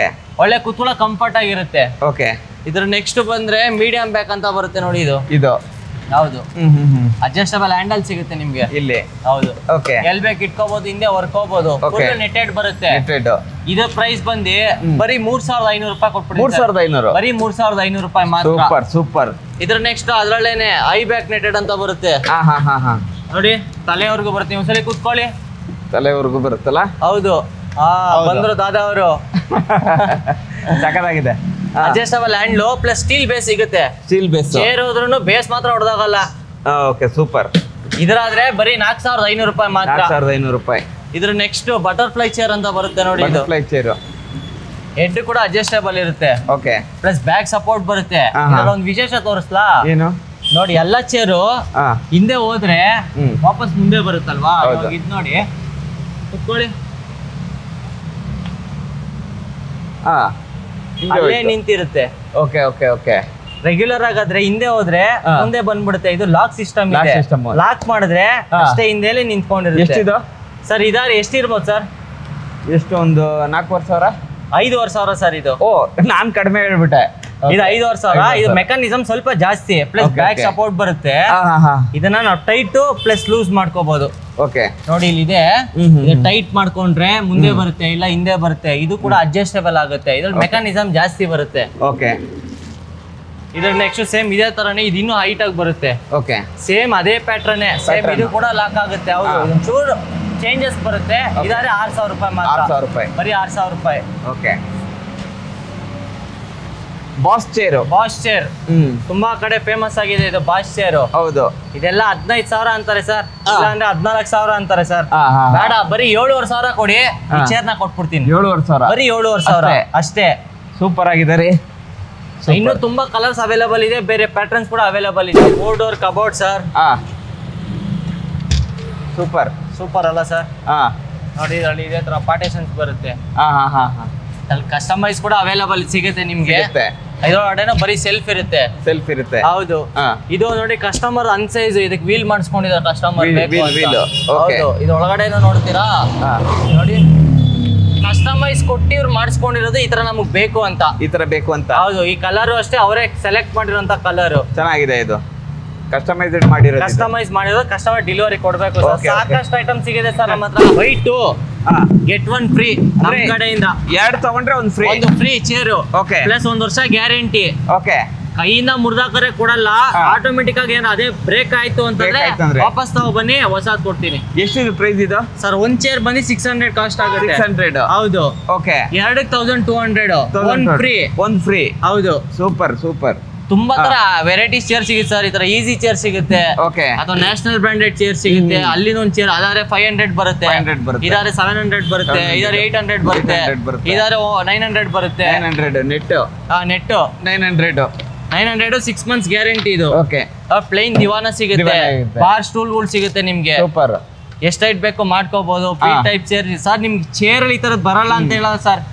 ಒಳ್ಳೆ ಕುತ್ಕೊಳ್ಳೋ ಕಂಫರ್ಟ್ ಆಗಿರುತ್ತೆ. ಇದ್ರ ನೆಕ್ಸ್ಟ್ ಬಂದ್ರೆ ಮೀಡಿಯಂ ಬ್ಯಾಕ್ ಅಂತ ಬರುತ್ತೆ ನೋಡಿ. ಇದು ಹೌದು, ಅಡ್ಜಸ್ಟಬಲ್ ಹ್ಯಾಂಡಲ್ ಸಿಗುತ್ತೆ ನಿಮ್ಗೆ ಇಲ್ಲಿ. ಹೌದು, ಎಲ್ ಬೇಕು ಇಟ್ಕೋಬಹುದು, ಹಿಂದೆ ವರ್ಕೋಬಹುದು. ನೆಟೆಡ್ ಬರುತ್ತೆ. ಇದ್ರ ಪ್ರೈಸ್ ಬಂದು ಬರೀ 3500 ರೂಪಾಯಿ ಕೊಟ್ಬಿಡಿ. 3500 ಬರೀ 3500 ರೂಪಾಯಿ ಮಾತ್ರ. ಸೂಪರ್. ಇದ್ರ ನೆಕ್ಸ್ಟ್ ಅದ್ರಲ್ಲೇನೆ ಐ ಬ್ಯಾಕ್ ನೆಟೆಡ್ ಅಂತ ಬರುತ್ತೆ ನೋಡಿ. ತಲೆವರೆಗೂ ಬರುತ್ತೆ. ಒಂದ್ಸಲಿ ಕೂತ್ಕೊಳ್ಳಿ, ತಲೆವರೆಗೂ ಬರುತ್ತಲ್ಲ. ಹೌದು, ಬಂದ್ರು ದಾದಾ ಅವರು. ಸಖತ್ತಾಗಿದೆ. ಅಡ್ಜಸ್ಟಬಲ್ ಹ್ಯಾಂಡ್ಲು ಪ್ಲಸ್ ಸ್ಟೀಲ್ ಬೇಸ್ ಸಿಗುತ್ತೆ. Steel base. ಚೇರ್ ಹೋದ್ರೂ ಬೇಸ್ ಮಾತ್ರ ಹೊಡೆದಾಗಲ್ಲ. ಸೂಪರ್. ಇದ್ರಾದ್ರೆ ಬರೀ 4500 ರೂಪಾಯಿ ಮಾತ್ರ. 4500 ರೂಪಾಯಿ. ಇದ್ರ ನೆಕ್ಸ್ಟ್ ಬಟರ್ಫ್ಲೈ ಚೇರ್ ಅಂತ ಬರುತ್ತೆ ನೋಡಿ. ಬಟರ್ಫ್ಲೈ ಚೇರ್ ಹೆಡ್ ಕೂಡ ಅಡ್ಜಸ್ಟಬಲ್ ಇರುತ್ತೆ. ಪ್ಲಸ್ ಬ್ಯಾಕ್ ಸಪೋರ್ಟ್ ಬರುತ್ತೆ. ಒಂದು ವಿಶೇಷ ತೋರಿಸ್ಲಾ? ಏನು ನೋಡಿ, ಎಲ್ಲ ಚೇರು ಹಿಂದೆ ಹೋದ್ರೆ ವಾಪಸ್ ಮುಂದೆ ಬರುತ್ತಲ್ವಾ? ಇದು ನೋಡಿ, ಕುತ್ಕೊಳ್ಳಿ. ಅಲ್ಲೇ ನಿಂತಿರುತ್ತೆ. ರೆಗ್ಯುಲರ್ ಆಗಾದ್ರೆ ಹಿಂದೆ ಹೋದ್ರೆ ಮುಂದೆ ಬಂದ್ಬಿಡುತ್ತೆ. ಇದು ಲಾಕ್ ಸಿಸ್ಟಮ್ ಇದೆ. ಲಾಕ್ ಮಾಡಿದ್ರೆ ಅಷ್ಟೇ ಹಿಂದೆ ನಿಂತ್ಕೊಂಡಿರುತ್ತೆ. ಸರ್ ಇದಾರೆ ಎಷ್ಟಿರ್ಬೋದು ಸರ್? ಎಷ್ಟು, ಒಂದು 4000? 5000 ಸರ್ ಇದು. ನಾನ್ ಕಡಿಮೆ ಹೇಳ್ಬಿಟ್ಟೆ. ಇದು 5,500. ಇದು ಮೆಕಾನಿಸಮ್ ಸ್ವಲ್ಪ ಜಾಸ್ತಿ, ಪ್ಲಸ್ ಬ್ಯಾಕ್ ಸಪೋರ್ಟ್ ಬರುತ್ತೆ. ಇದನ್ನ ನಾವು ಟೈಟ್ ಪ್ಲಸ್ ಲೂಸ್ ಮಾಡ್ಕೋಬಹುದು. ಓಕೆ ನೋಡಿ ಇಲ್ಲಿ ಇದೆ, ಇದು ಟೈಟ್ ಮಾಡ್ಕೊಂಡ್ರೆ ಮುಂದೆ ಬರುತ್ತೆ, ಇಲ್ಲ ಹಿಂದೆ ಬರುತ್ತೆ. ಇದು ಕೂಡ ಅಡ್ಜಸ್ಟಬಲ್ ಆಗುತ್ತೆ. ಇದ್ರಲ್ಲಿ ಮೆಕಾನಿಸಮ್ ಜಾಸ್ತಿ ಬರುತ್ತೆ. ಓಕೆ ಇದ್ರ ನೆಕ್ಸ್ಟ್ ಸೇಮ್ ಇದೇ ತರನೇ ಇದು ಇನ್ನೂ ಹೈಟ್ ಆಗಿ ಬರುತ್ತೆ. ಓಕೆ ಸೇಮ್ ಅದೇ ಪ್ಯಾಟ್ರನ್, ಸೇಮ್ ಇದು ಕೂಡ ಲಾಕ್ ಆಗುತ್ತೆ. ಹೌದು, ಒಂಚೂರು ಚೇಂಜಸ್ ಬರುತ್ತೆ. ಇದಾದ್ರೆ 6,000 ರೂಪಾಯಿ ಮಾತ್ರ. 6,000 ರೂಪಾಯಿ, ಬರೀ 6,000 ರೂಪಾಯಿ. Okay boss chair. Boss chair ತುಂಬಾ ಕಡೆ ಫೇಮಸ್ ಆಗಿದೆ ಇದು ಬಾಸ್ ಚೇರ್. ಹೌದು, ಇದೆಲ್ಲ 15,000 ಅಂತಾರೆ ಸರ್, ಇಲ್ಲ ಅಂದ್ರೆ 14,000 ಅಂತಾರೆ ಸರ್. ಬೇಡ, ಬರೀ 7,500 ಕೊಡಿ, ಈ ಚೇರ್ ನ ಕೊಟ್ಬಿಡ್ತೀನಿ. 7,500, ಬರೀ 7,500 ಅಷ್ಟೇ. ಸೂಪರ್ ಆಗಿದೆ ರೀ. ಇನ್ನು ತುಂಬಾ ಕಲರ್ಸ್ ಅವೈಲೇಬಲ್ ಇದೆ, ಬೇರೆ ಪ್ಯಾಟರ್ನ್ಸ್ ಕೂಡ ಅವೈಲೇಬಲ್ ಇದೆ. 4 door cupboard sir. Super super ಅಲ್ಲ ಸರ್? ನೋಡಿ ಇದರಲ್ಲಿ ಇದೇ ತರ ಪಾರ್ಟಿಷನ್ಸ್ ಬರುತ್ತೆ. ಅಲ್ಲಿ ಕಸ್ಟಮೈಸ್ ಕೂಡ ಅವೈಲೇಬಲ್ ಸಿಗುತ್ತೆ ನಿಮ್ಗೆ. ಇದರೊಳಗಡೆ ಬರೀ ಸೆಲ್ಫ್ ಇರುತ್ತೆ. ಹೌದು, ಇದು ನೋಡಿ ಕಸ್ಟಮರ್ ಅನ್ಸೈಜ್, ಇದಕ್ಕೆ ವೀಲ್ ಮಾಡಿಸ್ಕೊಂಡಿದ್ದಾರೆ ಕಸ್ಟಮರ್. ಹೌದು, ಇದೊಳಗಡೆ ನೋಡ್ತೀರಾ, ನೋಡಿ ಕಸ್ಟಮೈಸ್ ಕೊಟ್ಟು ಇವ್ರು ಮಾಡಿಸ್ಕೊಂಡಿರೋದು ಈ ತರ ನಮಗ್ ಬೇಕು ಅಂತ. ಈ ತರ ಬೇಕು ಅಂತ. ಹೌದು, ಈ ಕಲರ್ ಅಷ್ಟೇ ಅವರೇ ಸೆಲೆಕ್ಟ್ ಮಾಡಿರೋಂತ ಕಲರ್. ಚೆನ್ನಾಗಿದೆ ಇದು, ಕಸ್ಟಮೈಸ್ ಮಾಡಿರೋದು ಕಸ್ಟಮರ್ ಡೆಲಿವರಿ ಕೊಡ್ಬೇಕು. ಸಾಕಷ್ಟು ಐಟಮ್ ಸಿಗಿದೆ ಸರ್ ನಮ್ಮ ಹತ್ರ. ವೈಟ್ ಗೆಟ್ 1 ಫ್ರೀ ನಮ್ಮ ಕಡೆಯಿಂದ. 2 ತಗೊಂಡ್ರೆ ಒಂದು ಫ್ರೀ ಚೇರು. ಪ್ಲಸ್ 1 ವರ್ಷ ಗ್ಯಾರಂಟಿ. ಓಕೆ, ಕೈಯಿಂದ ಮುರ್ದಾಕರೆ ಕೊಡಲ್ಲ, ಆಟೋಮೆಟಿಕ್ ಆಗಿ ಏನು ಅದೇ ಬ್ರೇಕ್ ಆಯ್ತು ಅಂತಂದ್ರೆ ವಾಪಸ್ ತಗೋ ಬನ್ನಿ, ಹೊಸದ್ ಕೊಡ್ತೀನಿ. ಎಷ್ಟು ಪ್ರೈಸ್ ಇದು ಸರ್? ಒಂದ್ ಚೇರ್ ಬಂದು 600 ಕಾಸ್ಟ್ ಆಗುತ್ತೆ. 600. ಹೌದು. ಓಕೆ, 2,200. ಒಂದು ಫ್ರೀ. ಹೌದು, ಸೂಪರ್ ಸೂಪರ್. ತುಂಬಾ ತರ ವೆರೈಟೀಸ್ ಚೇರ್ ಸಿಗುತ್ತೆ ಸರ್. ಈ ತರ ಈಸಿ ಚೇರ್ ಸಿಗುತ್ತೆ, ಅಥವಾ ನ್ಯಾಷನಲ್ ಬ್ರಾಂಡೆಡ್ ಚೇರ್ ಸಿಗುತ್ತೆ. ಅಲ್ಲಿನ ಒಂದು ಚೇರ್ ಅದಾದ್ರೆ 500 ಬರುತ್ತೆ, ಇದಾದ್ರೆ 700 ಬರುತ್ತೆ, ಇದಾದ್ರೆ 800 ಬರುತ್ತೆ, ಇದಾದ್ರೆ 900 ಬರುತ್ತೆ. 900 ನೆಟ್ 900 6 ಮಂತ್ಸ್ ಗ್ಯಾರಂಟಿ ಇದು. ಓಕೆ, ಪ್ಲೇನ್ ದಿವಾನ ಸಿಗುತ್ತೆ, ಬಾರ್ ಸ್ಟೂಲ್ಗಳು ಸಿಗುತ್ತೆ ನಿಮ್ಗೆ. ಸೂಪರ್. ಎಷ್ಟು ಹೈಟ್ ಬೇಕೋ ಮಾಡ್ಕೋಬಹುದು. ಟೈಪ್ ಚೇರ್ ಸರ್, ನಿಮ್ಗೆ ಚೇರ್ ಈ ತರದ್ ಬರಲ್ಲ ಅಂತ ಹೇಳೋದು ಸರ್.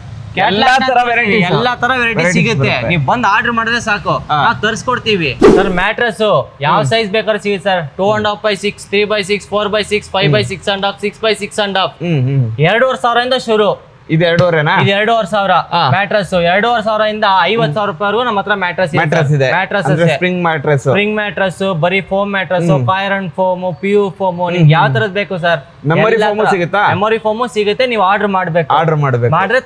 ಎಲ್ಲಾ ತರ ವೆರೈಟಿ ಸಿಗುತ್ತೆ. ನೀವು ಬಂದ್ ಆರ್ಡರ್ ಮಾಡಿದ್ರೆ ಸಾಕು, ನಾವು ತರಿಸ್ಕೊಡ್ತೀವಿ ಸರ್. ಮ್ಯಾಟ್ರಸ್ ಯಾವ ಸೈಜ್ ಬೇಕಾದ್ರೆ ಸಿಗುತ್ತೆ sir. 2.5x6, 3x6, 4x6, 5x6.5, 6x6.5. 2,500 ಶುರು. ಇದು 2,500 ಇದು 2,500 ಮ್ಯಾಟ್ರಸ್. 2,500 ಇಂದ 50,000 ರೂಪಾಯಿವರೆಗೂ ನಮ್ಮ ಹತ್ರ ಮ್ಯಾಟ್ರಸ್ ಇದೆ. ಸ್ಪ್ರಿಂಗ್ ಮ್ಯಾಟ್ರಸ್, ಬರೀ foam mattress, fire and foam, PU foam, ನಿಮ್ಗೆ ಯಾವ ತರದ್ ಬೇಕು ಸರ್. ಮೆಮೊರಿ ಫೋಮ್ ಸಿಗುತ್ತೆ. ನೀವು ಆರ್ಡರ್ ಮಾಡ್ಬೇಕು ಮಾಡ್ರೆ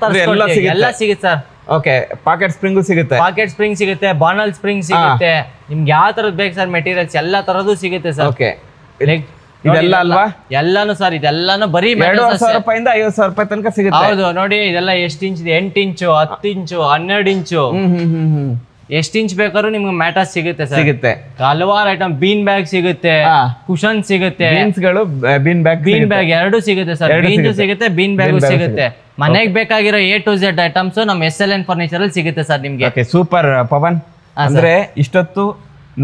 ಎಲ್ಲ ಸಿಗುತ್ತೆ ಸರ್. ಓಕೆ, ಪಾಕೆಟ್ ಸ್ಪ್ರಿಂಗ್ ಸಿಗುತ್ತೆ, ಬಾನಲ್ ಸ್ಪ್ರಿಂಗ್ ಸಿಗುತ್ತೆ. ನಿಮ್ಗೆ ಯಾವ ತರದ್ ಬೇಕು ಸರ್ ಮೆಟೀರಿಯಲ್ಸ್, ಎಲ್ಲಾ ತರದ್ದು ಸಿಗುತ್ತೆ ಸರ್. ಓಕೆ, ಇದೆಲ್ಲ ಅಲ್ವಾ? ಎಲ್ಲಾನು ಸರ್, ಇದೆಲ್ಲಾನು ಬರೀ 2,000 ರೂಪಾಯಿಂದ 50,000 ರೂಪಾಯಿ ತನಕ ಸಿಗುತ್ತೆ. ಹೌದು, ನೋಡಿ ಇದೆಲ್ಲ ಎಷ್ಟು ಇಂಚ್ ಇದೆ. 8 ಇಂಚು, 10 ಇಂಚು, 12 ಇಂಚು, ಎಷ್ಟು ಇಂಚ್ ಬೇಕಾದ್ರೂ ನಿಮ್ಗೆ ಮ್ಯಾಟ್ರಸ್ ಸಿಗುತ್ತೆ ಸರ್. ಹಲವಾರು ಐಟಮ್, ಬೀನ್ ಬ್ಯಾಗ್ ಸಿಗುತ್ತೆ, ಕುಶನ್ ಸಿಗುತ್ತೆ, ಬೀನ್ ಬ್ಯಾಗ್ 2 ಸಿಗುತ್ತೆ ಸರ್. ಬೀನ್ ಸಿಗುತ್ತೆ, ಬೀನ್ ಬ್ಯಾಗ್ ಸಿಗುತ್ತೆ. ಮನೆಗೆ ಬೇಕಾಗಿರೋ A to Z ಐಟಮ್ಸ್ ನಮ್ಮ SLN ಫರ್ನಿಚರ್ ಅಲ್ಲಿ ಸಿಗುತ್ತೆ ಸರ್ ನಿಮ್ಗೆ. ಸೂಪರ್ ಪವನ್. ಅಂದ್ರೆ ಇಷ್ಟೊತ್ತು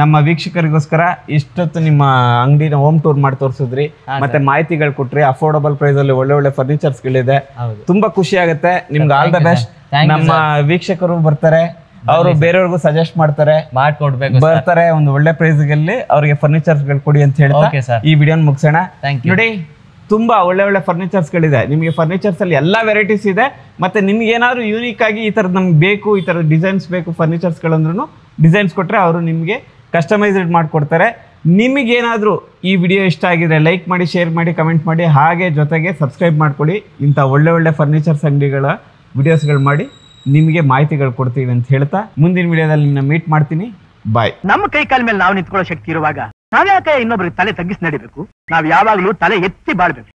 ನಮ್ಮ ವೀಕ್ಷಕರಿಗೋಸ್ಕರ ಇಷ್ಟೊತ್ತು ನಿಮ್ಮ ಅಂಗಡಿನ ಹೋಮ್ ಟೂರ್ ಮಾಡಿ ತೋರಿಸಿದ್ರಿ, ಮತ್ತೆ ಮಾಹಿತಿಗಳು ಕೊಟ್ರಿ. ಅಫೋರ್ಡಬಲ್ ಪ್ರೈಸ್ ಅಲ್ಲಿ ಒಳ್ಳೆ ಫರ್ನಿಚರ್ಸ್ ಗಳಿದೆ. ತುಂಬಾ ಖುಷಿ ಆಗುತ್ತೆ. ನಿಮ್ಗೆ ಆಲ್ ದ ಬೆಸ್ಟ್. ನಮ್ಮ ವೀಕ್ಷಕರು ಬರ್ತಾರೆ, ಅವರು ಬೇರೆಯವ್ರಿಗೂ ಸಜೆಸ್ಟ್ ಮಾಡ್ತಾರೆ, ಬರ್ತಾರೆ, ಒಂದು ಒಳ್ಳೆ ಪ್ರೈಸ್ ಗಳಲ್ಲಿ ಅವ್ರಿಗೆ ಫರ್ನಿಚರ್ಸ್ ಗಳು ಕೊಡಿ ಅಂತ ಹೇಳ್ತಾ ಈ ವಿಡಿಯೋ ಮುಗಿಸೋಣ. ನೋಡಿ, ತುಂಬಾ ಒಳ್ಳೆ ಫರ್ನಿಚರ್ಸ್ ಗಳಿದೆ. ನಿಮಗೆ ಫರ್ನಿಚರ್ಸ್ ಅಲ್ಲಿ ಎಲ್ಲಾ ವೆರೈಟೀಸ್ ಇದೆ. ಮತ್ತೆ ನಿಮ್ಗೆ ಏನಾದ್ರು ಯೂನಿಕ್ ಆಗಿ ಈ ತರದ್ ನಮ್ಗೆ ಬೇಕು, ಈ ತರ ಡಿಸೈನ್ಸ್ ಬೇಕು ಫರ್ನಿಚರ್ಸ್ ಗಳಂದ್ರೂ ಡಿಸೈನ್ಸ್ ಕೊಟ್ರೆ ಅವರು ನಿಮ್ಗೆ ಕಸ್ಟಮೈಸ್ಡ್ ಮಾಡ್ಕೊಡ್ತಾರೆ. ನಿಮಗೇನಾದರೂ ಈ ವಿಡಿಯೋ ಇಷ್ಟ ಆಗಿದ್ರೆ ಲೈಕ್ ಮಾಡಿ, ಶೇರ್ ಮಾಡಿ, ಕಮೆಂಟ್ ಮಾಡಿ, ಹಾಗೆ ಜೊತೆಗೆ ಸಬ್ಸ್ಕ್ರೈಬ್ ಮಾಡ್ಕೊಳ್ಳಿ. ಇಂಥ ಒಳ್ಳೆ ಫರ್ನಿಚರ್ಸ್ ಅಂಗಡಿಗಳ ವಿಡಿಯೋಸ್ಗಳು ಮಾಡಿ ನಿಮಗೆ ಮಾಹಿತಿಗಳು ಕೊಡ್ತೀವಿ ಅಂತ ಹೇಳ್ತಾ ಮುಂದಿನ ವಿಡಿಯೋದಲ್ಲಿ ನಿಮ್ಮನ್ನ ಮೀಟ್ ಮಾಡ್ತೀನಿ. ಬಾಯ್. ನಮ್ಮ ಕೈ ಕಾಲ ಮೇಲೆ ನಾವು ನಿಂತ್ಕೊಳ್ಳೋ ಶಕ್ತಿ ಇರುವಾಗ ನಾವ್ಯಾಕೆ ಇನ್ನೊಬ್ರಿಗೆ ತಲೆ ತಗ್ಗಿಸಿ ನಡಿಬೇಕು? ನಾವ್ ಯಾವಾಗ್ಲೂ ತಲೆ ಎತ್ತಿ ಬಾಳ್ಬೇಕು.